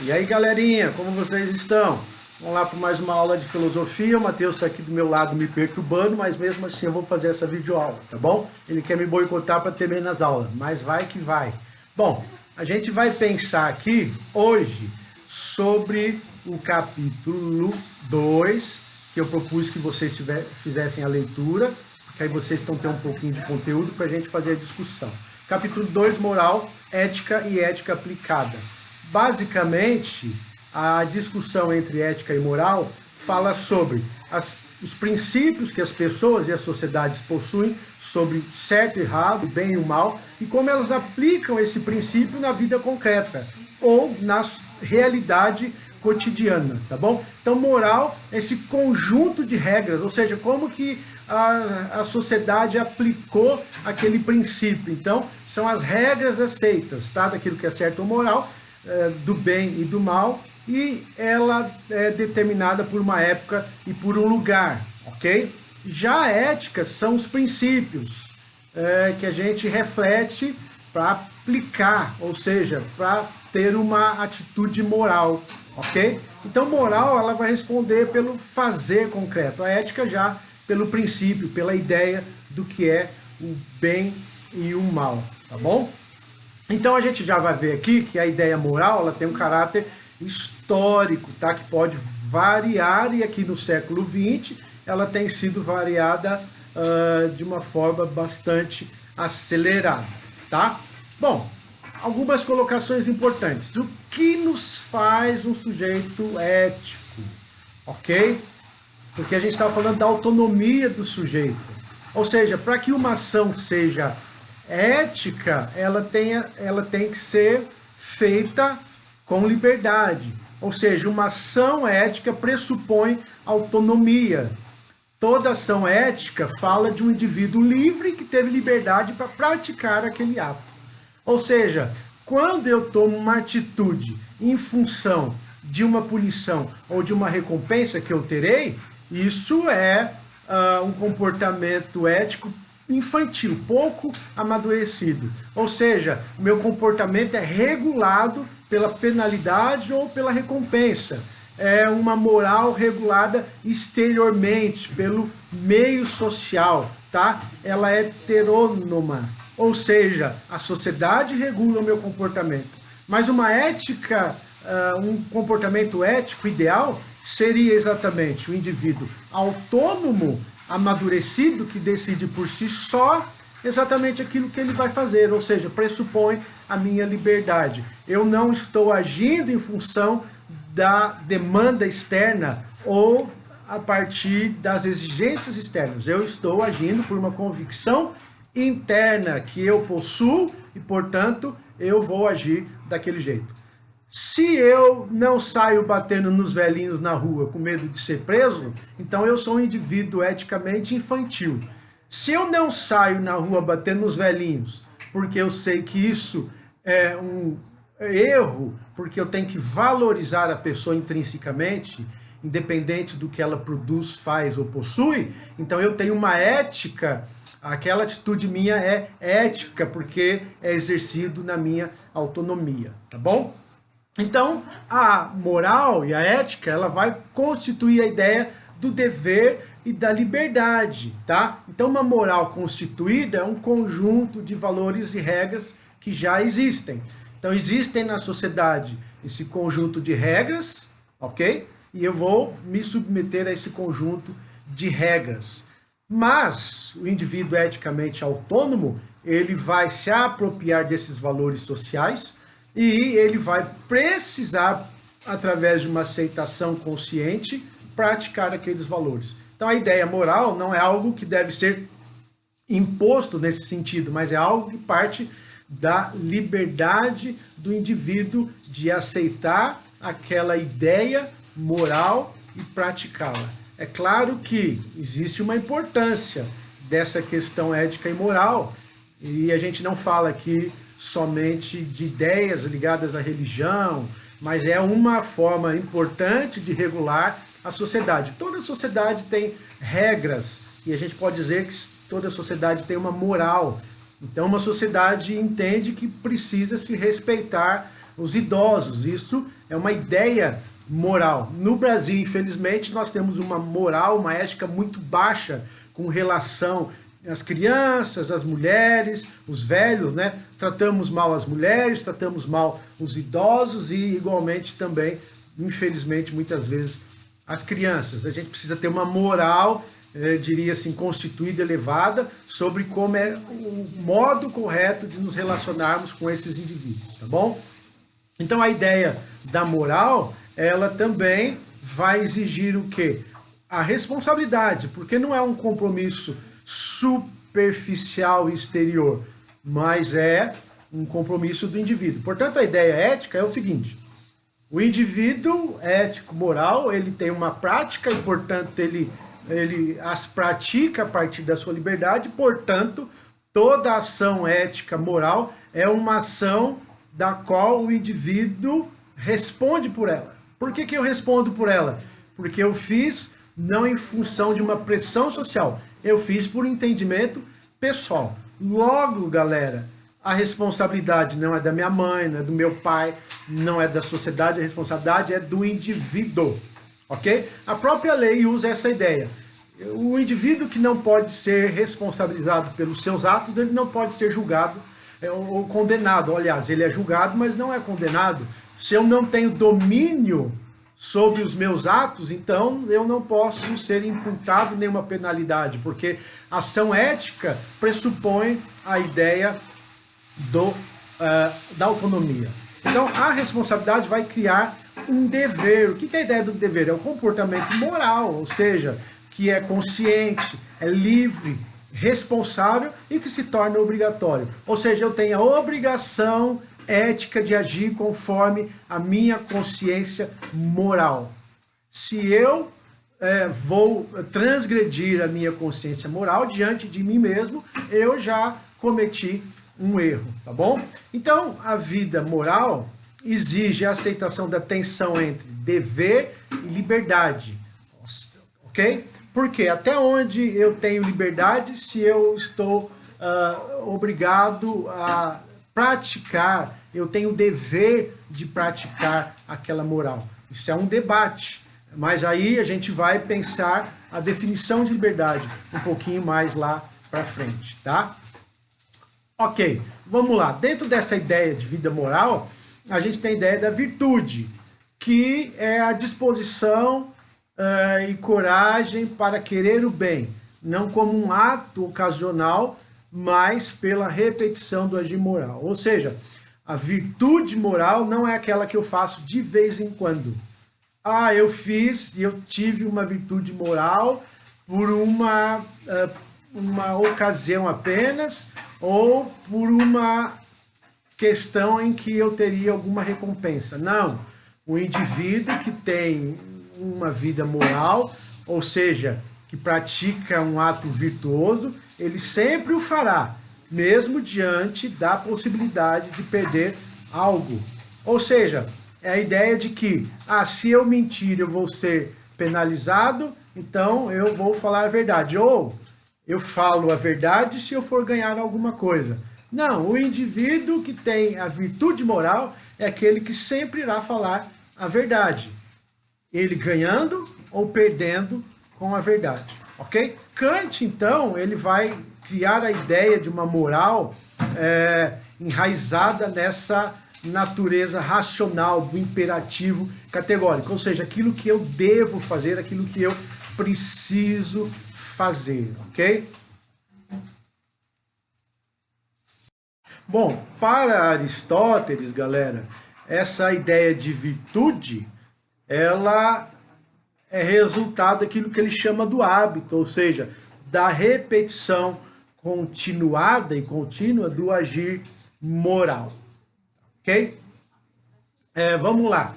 E aí, galerinha, como vocês estão? Vamos lá para mais uma aula de filosofia. O Matheus está aqui do meu lado me perturbando, mas mesmo assim eu vou fazer essa videoaula, tá bom? Ele quer me boicotar para ter menos aula, mas vai que vai. Bom, a gente vai pensar aqui hoje sobre o capítulo 2, que eu propus que vocês fizessem a leitura, porque aí vocês estão tendo um pouquinho de conteúdo para a gente fazer a discussão. Capítulo 2, moral, ética e ética aplicada. Basicamente, a discussão entre ética e moral fala sobre os princípios que as pessoas e as sociedades possuem sobre certo e errado, bem e o mal, e como elas aplicam esse princípio na vida concreta ou na realidade cotidiana, tá bom? Então, moral é esse conjunto de regras, ou seja, como que a sociedade aplicou aquele princípio. Então, são as regras aceitas, tá? Daquilo que é certo ou moral, do bem e do mal, e ela é determinada por uma época e por um lugar, ok? Já a ética são os princípios que a gente reflete para aplicar, ou seja, para ter uma atitude moral, ok? Então, moral, ela vai responder pelo fazer concreto, a ética já pelo princípio, pela ideia do que é o bem e o mal, tá bom? Então a gente já vai ver aqui que a ideia moral ela tem um caráter histórico, tá? Que pode variar, e aqui no século XX ela tem sido variada de uma forma bastante acelerada, tá? Bom, algumas colocações importantes. O que nos faz um sujeito ético, ok? Porque a gente estava falando da autonomia do sujeito. Ou seja, para que uma ação seja ética, ela tem que ser feita com liberdade. Ou seja, uma ação ética pressupõe autonomia. Toda ação ética fala de um indivíduo livre que teve liberdade para praticar aquele ato. Ou seja, quando eu tomo uma atitude em função de uma punição ou de uma recompensa que eu terei, isso é um comportamento ético infantil, pouco amadurecido. Ou seja, o meu comportamento é regulado pela penalidade ou pela recompensa. É uma moral regulada exteriormente, pelo meio social, tá? Ela é heterônoma, ou seja, a sociedade regula o meu comportamento. Mas uma ética, um comportamento ético ideal seria exatamente o indivíduo autônomo, amadurecido, que decide por si só exatamente aquilo que ele vai fazer, ou seja, pressupõe a minha liberdade. Eu não estou agindo em função da demanda externa ou a partir das exigências externas. Eu estou agindo por uma convicção interna que eu possuo e, portanto, eu vou agir daquele jeito. Se eu não saio batendo nos velhinhos na rua com medo de ser preso, então eu sou um indivíduo eticamente infantil. Se eu não saio na rua batendo nos velhinhos, porque eu sei que isso é um erro, porque eu tenho que valorizar a pessoa intrinsecamente, independente do que ela produz, faz ou possui, então eu tenho uma ética, aquela atitude minha é ética, porque é exercido na minha autonomia, tá bom? Então, a moral e a ética, ela vai constituir a ideia do dever e da liberdade, tá? Então, uma moral constituída é um conjunto de valores e regras que já existem. Então, existem na sociedade esse conjunto de regras, ok? E eu vou me submeter a esse conjunto de regras. Mas, o indivíduo eticamente autônomo, ele vai se apropriar desses valores sociais, e ele vai precisar, através de uma aceitação consciente, praticar aqueles valores. Então a ideia moral não é algo que deve ser imposto nesse sentido, mas é algo que parte da liberdade do indivíduo de aceitar aquela ideia moral e praticá-la. É claro que existe uma importância dessa questão ética e moral, e a gente não fala aqui somente de ideias ligadas à religião, mas é uma forma importante de regular a sociedade. Toda sociedade tem regras, e a gente pode dizer que toda sociedade tem uma moral. Então, uma sociedade entende que precisa se respeitar os idosos. Isso é uma ideia moral. No Brasil, infelizmente, nós temos uma moral, uma ética muito baixa com relação às crianças, às mulheres, os velhos, né? Tratamos mal as mulheres, tratamos mal os idosos e, igualmente, também, infelizmente, muitas vezes, as crianças. A gente precisa ter uma moral, diria assim, constituída, elevada, sobre como é o modo correto de nos relacionarmos com esses indivíduos, tá bom? Então, a ideia da moral, ela também vai exigir o quê? A responsabilidade, porque não é um compromisso superficial e exterior, mas é um compromisso do indivíduo. Portanto, a ideia ética é o seguinte: o indivíduo ético, moral, ele tem uma prática e, portanto, ele as pratica a partir da sua liberdade, portanto, toda ação ética, moral, é uma ação da qual o indivíduo responde por ela. Por que eu respondo por ela? Porque eu fiz não em função de uma pressão social, eu fiz por entendimento pessoal. Logo, galera, a responsabilidade não é da minha mãe, não é do meu pai, não é da sociedade, a responsabilidade é do indivíduo, ok? A própria lei usa essa ideia. O indivíduo que não pode ser responsabilizado pelos seus atos, ele não pode ser julgado ou condenado. Aliás, ele é julgado, mas não é condenado. Se eu não tenho domínio sobre os meus atos, então eu não posso ser imputado nenhuma penalidade, porque a ação ética pressupõe a ideia da autonomia. Então, a responsabilidade vai criar um dever. O que é a ideia do dever? É o comportamento moral, ou seja, que é consciente, é livre, responsável e que se torna obrigatório. Ou seja, eu tenho a obrigação ética de agir conforme a minha consciência moral. Se eu vou transgredir a minha consciência moral diante de mim mesmo, eu já cometi um erro, tá bom? Então, a vida moral exige a aceitação da tensão entre dever e liberdade, ok? Porque até onde eu tenho liberdade se eu estou obrigado a praticar, eu tenho o dever de praticar aquela moral. Isso é um debate, mas aí a gente vai pensar a definição de liberdade um pouquinho mais lá para frente, tá? Ok, vamos lá. Dentro dessa ideia de vida moral, a gente tem a ideia da virtude, que é a disposição e coragem para querer o bem, não como um ato ocasional, mas pela repetição do agir moral. Ou seja, a virtude moral não é aquela que eu faço de vez em quando. Ah, eu fiz e eu tive uma virtude moral por uma ocasião apenas, ou por uma questão em que eu teria alguma recompensa. Não, o indivíduo que tem uma vida moral, ou seja, que pratica um ato virtuoso, ele sempre o fará, mesmo diante da possibilidade de perder algo. Ou seja, é a ideia de que, se eu mentir eu vou ser penalizado, então eu vou falar a verdade. Ou eu falo a verdade se eu for ganhar alguma coisa. Não, o indivíduo que tem a virtude moral é aquele que sempre irá falar a verdade. Ele ganhando ou perdendo com a verdade, ok? Kant, então, ele vai criar a ideia de uma moral enraizada nessa natureza racional, do imperativo categórico, ou seja, aquilo que eu devo fazer, aquilo que eu preciso fazer, ok? Bom, para Aristóteles, galera, essa ideia de virtude, ela é resultado daquilo que ele chama do hábito, ou seja, da repetição continuada e contínua do agir moral. Ok? Vamos lá.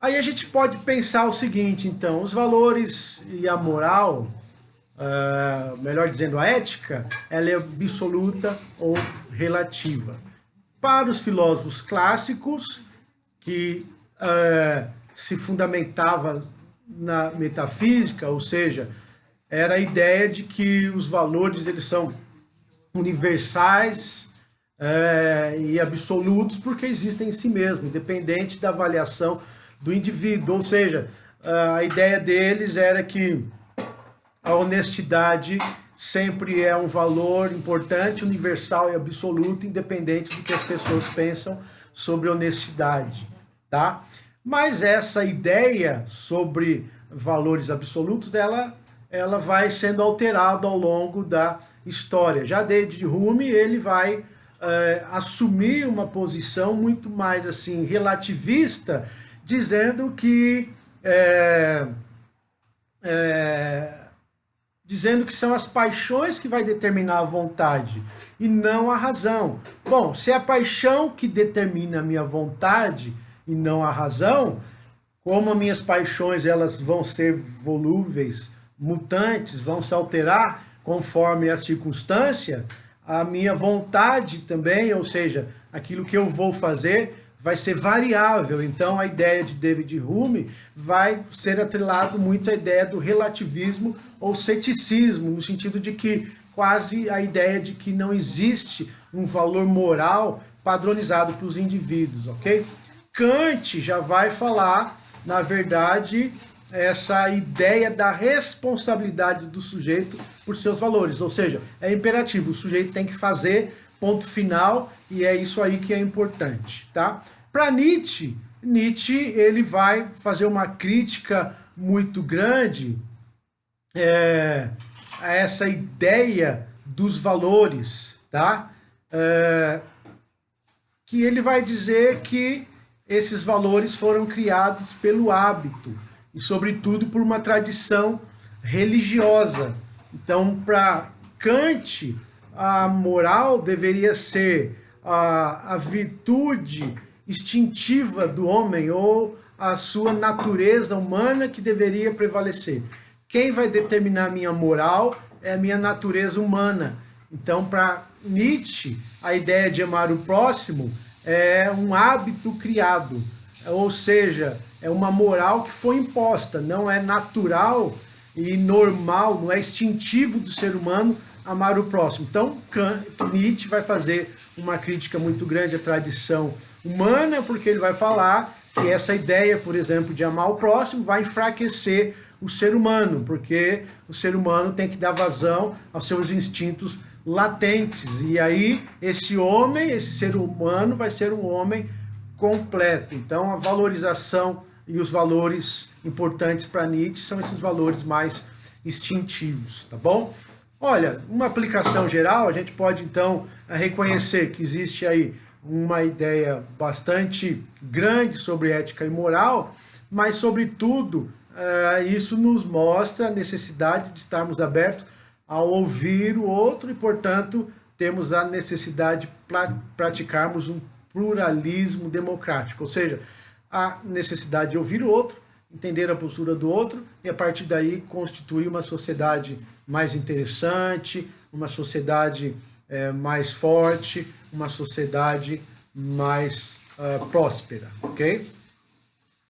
Aí a gente pode pensar o seguinte, então, os valores e a moral, melhor dizendo, a ética, ela é absoluta ou relativa. Para os filósofos clássicos, que se fundamentava na metafísica, ou seja, era a ideia de que os valores eles são universais, e absolutos, porque existem em si mesmo, independente da avaliação do indivíduo. Ou seja, a ideia deles era que a honestidade sempre é um valor importante, universal e absoluto, independente do que as pessoas pensam sobre honestidade, tá? Mas essa ideia sobre valores absolutos, ela vai sendo alterada ao longo da história. Já David Hume, ele vai assumir uma posição muito mais assim relativista, dizendo que são as paixões que vai determinar a vontade e não a razão. Bom, se é a paixão que determina a minha vontade e não a razão, como as minhas paixões elas vão ser volúveis, mutantes, vão se alterar conforme a circunstância, a minha vontade também, ou seja, aquilo que eu vou fazer, vai ser variável. Então a ideia de David Hume vai ser atrelado muito à ideia do relativismo ou ceticismo, no sentido de que quase a ideia de que não existe um valor moral padronizado para os indivíduos, ok? Kant já vai falar, na verdade, essa ideia da responsabilidade do sujeito por seus valores, ou seja, é imperativo, o sujeito tem que fazer, ponto final, e é isso aí que é importante, tá? Para Nietzsche, ele vai fazer uma crítica muito grande a essa ideia dos valores, tá? Que ele vai dizer que esses valores foram criados pelo hábito e, sobretudo, por uma tradição religiosa. Então, para Kant, a moral deveria ser a virtude instintiva do homem ou a sua natureza humana que deveria prevalecer. Quem vai determinar a minha moral é a minha natureza humana. Então, para Nietzsche, a ideia de amar o próximo é um hábito criado, ou seja, é uma moral que foi imposta, não é natural e normal, não é instintivo do ser humano amar o próximo. Então, Nietzsche vai fazer uma crítica muito grande à tradição humana, porque ele vai falar que essa ideia, por exemplo, de amar o próximo vai enfraquecer o ser humano, porque o ser humano tem que dar vazão aos seus instintos latentes. E aí, esse homem, esse ser humano, vai ser um homem completo. Então, a valorização e os valores importantes para Nietzsche são esses valores mais instintivos, tá bom? Olha, uma aplicação geral, a gente pode, então, reconhecer que existe aí uma ideia bastante grande sobre ética e moral, mas, sobretudo, isso nos mostra a necessidade de estarmos abertos ao ouvir o outro e, portanto, temos a necessidade de praticarmos um pluralismo democrático, ou seja, a necessidade de ouvir o outro, entender a postura do outro e, a partir daí, constituir uma sociedade mais interessante, uma sociedade mais forte, uma sociedade mais próspera, ok?